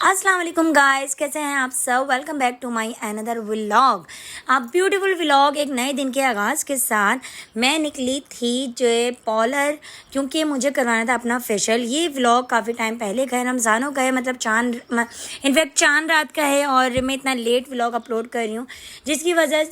अस्सलाम वालेकुम गाइस, कैसे हैं आप सब। Welcome back to my another vlog. आप ब्यूटीफुल व्लॉग एक नए दिन के आगाज़ के साथ मैं निकली थी जो पॉलर, क्योंकि मुझे करवाना था अपना फेशियल। ये व्लॉग काफ़ी टाइम पहले का है, रमज़ानों का है, मतलब इनफैक्ट चांद रात का है और मैं इतना लेट व्लॉग अपलोड कर रही हूँ जिसकी वजह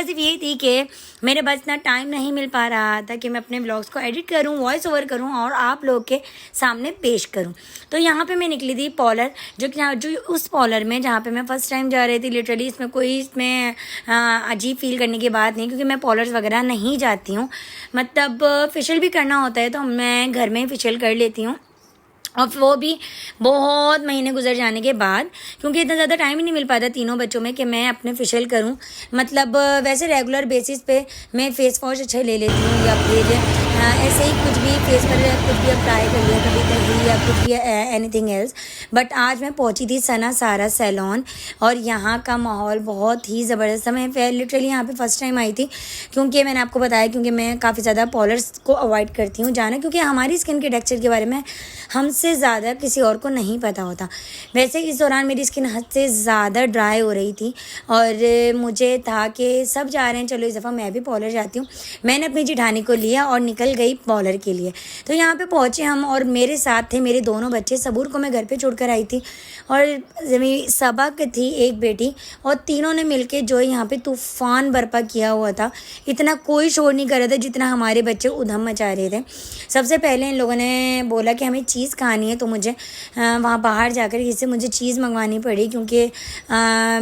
सिर्फ ये थी कि मेरे पास इतना टाइम नहीं मिल पा रहा था कि मैं अपने व्लॉग्स को एडिट करूँ, वॉइस ओवर करूँ और आप लोग के सामने पेश करूँ। तो यहाँ पे मैं निकली थी पॉलर, जो उस पॉलर में जहाँ पे मैं फ़र्स्ट टाइम जा रही थी। लिटरली इसमें अजीब फील करने की बात नहीं, क्योंकि मैं पॉलर्स वगैरह नहीं जाती हूँ। मतलब फेशियल भी करना होता है तो मैं घर में ही फेशियल कर लेती हूँ, और वो भी बहुत महीने गुजर जाने के बाद, क्योंकि इतना ज़्यादा टाइम ही नहीं मिल पाता तीनों बच्चों में कि मैं अपने फेशियल करूं। मतलब वैसे रेगुलर बेसिस पे मैं फेस वॉश अच्छे ले लेती हूँ, या फिर ऐसे ही कुछ भी फेस पर कुछ भी अप्लाई कर लिया, कभी दही या कुछ भी एनीथिंग एल्स। बट आज मैं पहुंची थी सना सारा सैलून, और यहाँ का माहौल बहुत ही ज़बरदस्त था। मैं लिटरली यहाँ पे फर्स्ट टाइम आई थी, क्योंकि मैंने आपको बताया, क्योंकि मैं काफ़ी ज़्यादा पॉलर्स को अवॉइड करती हूँ जाना, क्योंकि हमारी स्किन के टेक्सचर के बारे में हमसे ज़्यादा किसी और को नहीं पता होता। वैसे इस दौरान मेरी स्किन हद से ज़्यादा ड्राई हो रही थी, और मुझे था कि सब जा रहे हैं, चलो इस दफ़ा मैं भी पॉलर जाती हूँ। मैंने अपनी जिठानी को लिया और निकल गई पॉलर के लिए। तो यहाँ पे पहुँचे हम, और मेरे साथ थे मेरे दोनों बच्चे। सबूर को मैं घर पे छोड़कर आई थी, और सबक थी एक बेटी, और तीनों ने मिलके जो यहाँ पे तूफ़ान बर्पा किया हुआ था। इतना कोई शोर नहीं कर रहा था जितना हमारे बच्चे उधम मचा रहे थे। सबसे पहले इन लोगों ने बोला कि हमें चीज़ खानी है, तो मुझे वहाँ बाहर जाकर इससे मुझे चीज़ मंगवानी पड़ी, क्योंकि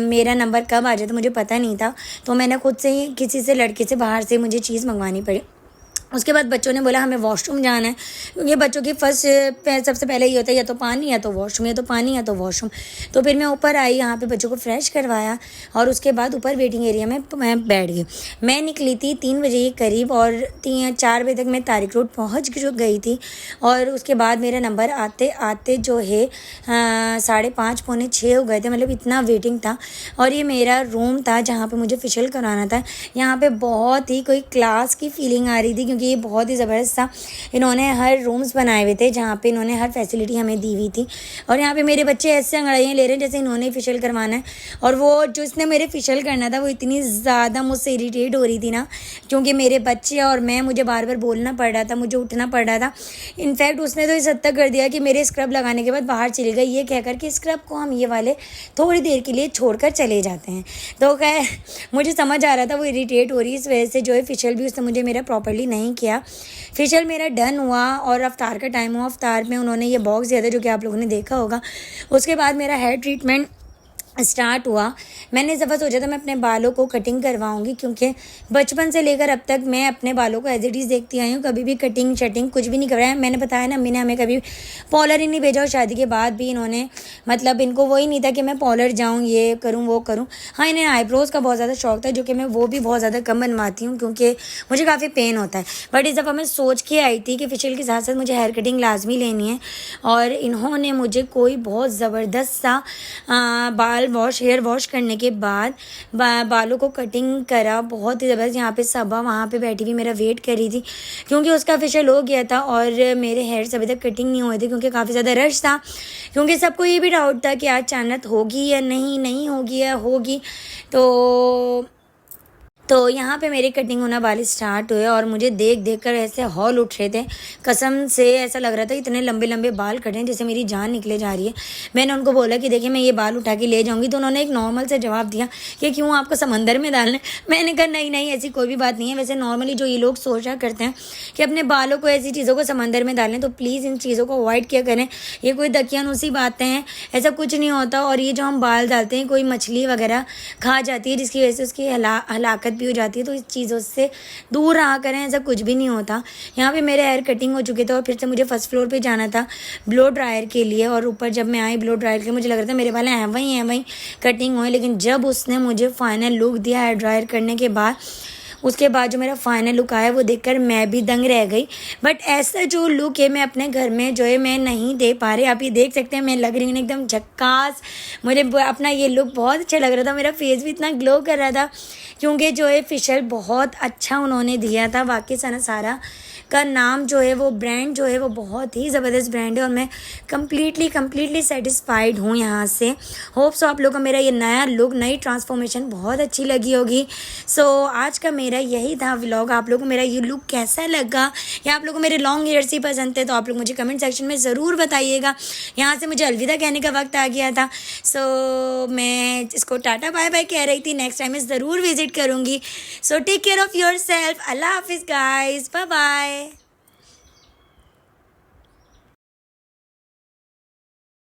मेरा नंबर कब आ जाता मुझे पता नहीं था। तो मैंने खुद से ही किसी से लड़के से बाहर से मुझे चीज़ मंगवानी पड़ी। उसके बाद बच्चों ने बोला हमें वॉशरूम जाना है, क्योंकि बच्चों की सबसे पहले ये होता है या तो पानी या तो वॉशरूम, या तो पानी या तो वॉशरूम। तो फिर मैं ऊपर आई, यहाँ पे बच्चों को फ्रेश करवाया, और उसके बाद ऊपर वेटिंग एरिया में मैं बैठ गई। मैं निकली थी 3 बजे के करीब, और 4 बजे तक मैं तारिक रोड पहुँच गई थी। और उसके बाद मेरा नंबर आते आते जो है 5:30 पौने 6 हो गए थे, मतलब इतना वेटिंग था। और ये मेरा रूम था जहाँ पर मुझे फेशियल कराना था। यहाँ पर बहुत ही कोई क्लास की फीलिंग आ रही थी, क्योंकि ये बहुत ही ज़बरदस्त था। इन्होंने हर रूम्स बनाए हुए थे जहाँ पे इन्होंने हर फैसिलिटी हमें दी हुई थी। और यहाँ पे मेरे बच्चे ऐसे अंगड़ाइयाँ ले रहे हैं जैसे इन्होंने फेशियल करवाना है। और वो जो इसने मेरे फेशियल करना था वो इतनी ज़्यादा मुझसे इरिटेट हो रही थी ना, क्योंकि मेरे बच्चे और मुझे बार बार बोलना पड़ रहा था, मुझे उठना पड़ रहा था। इनफैक्ट उसने तो इस हद तक कर दिया कि मेरे स्क्रब लगाने के बाद बाहर चली गई, ये कहकर कि स्क्रब को हम ये वाले थोड़ी देर के लिए छोड़कर चले जाते हैं। तो खैर मुझे समझ आ रहा था वो इरिटेट हो रही, इस वजह से जो है फेशियल भी उसने मुझे मेरा प्रॉपर्ली नहीं किया। फेशियल मेरा डन हुआ, और अफ्तार का टाइम हुआ। अफ्तार में उन्होंने ये बॉक्स दिया था जो कि आप लोगों ने देखा होगा। उसके बाद मेरा हेयर ट्रीटमेंट स्टार्ट हुआ। मैंने इस दफ़ा सोचा था मैं अपने बालों को कटिंग करवाऊंगी, क्योंकि बचपन से लेकर अब तक मैं अपने बालों को एज इट इज़ देखती आई हूँ, कभी भी कटिंग शटिंग कुछ भी नहीं करवाया। मैंने बताया ना, अम्मी ने हमें कभी पॉलर ही नहीं भेजा, और शादी के बाद भी इन्होंने, मतलब इनको वही नहीं था कि मैं पॉलर जाऊँ, ये करूँ वो करूँ। हाँ, इन्हें आईब्रोज़ का बहुत ज़्यादा शौक था, जो कि मैं वो भी बहुत ज़्यादा कम बनवाती हूँ, क्योंकि मुझे काफ़ी पेन होता है। बट इस दफ़ा मैं सोच के आई थी कि फेशियल के साथ साथ मुझे हेयर कटिंग लाजमी लेनी है, और इन्होंने मुझे कोई बहुत ज़बरदस्त सा हेयर वॉश करने के बाद बालों को कटिंग करा, बहुत ही ज़बरदस्त। यहाँ पे सबा वहाँ पे बैठी हुई मेरा वेट कर रही थी, क्योंकि उसका फेशियल हो गया था और मेरे हेयर्स अभी तक कटिंग नहीं हुए थे, क्योंकि काफ़ी ज़्यादा रश था। क्योंकि सबको ये भी डाउट था कि आज चांद होगी या नहीं होगी या होगी। तो यहाँ पे मेरे कटिंग होना बाल स्टार्ट हुए, और मुझे देख कर ऐसे हौल उठ रहे थे। कसम से ऐसा लग रहा था इतने लंबे लंबे बाल कटे हैं जैसे मेरी जान निकले जा रही है। मैंने उनको बोला कि देखिए मैं ये बाल उठा के ले जाऊँगी, तो उन्होंने एक नॉर्मल से जवाब दिया कि क्यों आपको समंदर में डालना है। मैंने कहा नहीं ऐसी कोई भी बात नहीं है। वैसे नॉर्मली जो ये लोग सोचा करते हैं कि अपने बालों को ऐसी चीज़ों को समंदर में डालें, तो प्लीज़ इन चीज़ों को अवॉइड किया करें। ये कोई दकियानूसी बातें हैं, ऐसा कुछ नहीं होता। और ये जो हम बाल डालते हैं, कोई मछली वगैरह खा जाती है जिसकी वजह से उसकी हलाकत भी हो जाती है, तो इस चीज़ों से दूर रहा करें, ऐसा कुछ भी नहीं होता। यहाँ पे मेरे हेयर कटिंग हो चुके थे, और फिर से मुझे फर्स्ट फ्लोर पे जाना था ब्लो ड्रायर के लिए। और ऊपर जब मैं आई ब्लो ड्रायर के, मुझे लग रहा था मेरे बाल हैं वहीं कटिंग हुए, लेकिन जब उसने मुझे फाइनल लुक दिया हेयर ड्रायर करने के बाद, उसके बाद जो मेरा फाइनल लुक आया वो देखकर मैं भी दंग रह गई। बट ऐसा जो लुक है मैं अपने घर में जो है मैं नहीं दे पा रही। आप ये देख सकते हैं मैं लग रही हूँ एकदम झक्कास। मुझे अपना ये लुक बहुत अच्छा लग रहा था, मेरा फेस भी इतना ग्लो कर रहा था क्योंकि जो है फेशियल बहुत अच्छा उन्होंने दिया था। वाकई सनसारा का नाम जो है वो ब्रांड जो है वो बहुत ही ज़बरदस्त ब्रांड है और मैं कम्प्लीटली सेटिस्फाइड हूँ यहाँ से। होप सो आप लोगों को मेरा ये नया लुक, नई ट्रांसफॉर्मेशन बहुत अच्छी लगी होगी। सो आज का मेरा यही था व्लॉग। आप लोगों को मेरा ये लुक कैसा लगा या आप लोगों को मेरे लॉन्ग हेयर्स ही पसंद थे तो आप लोग मुझे कमेंट सेक्शन में ज़रूर बताइएगा। यहाँ से मुझे अलविदा कहने का वक्त आ गया था। सो मैं इसको टाटा बाय बाय कह रही थी। नेक्स्ट टाइम मैं ज़रूर विजिट करूँगी। So take care of yourself. Allah हाफिज़ गाइज़, बाय बाय।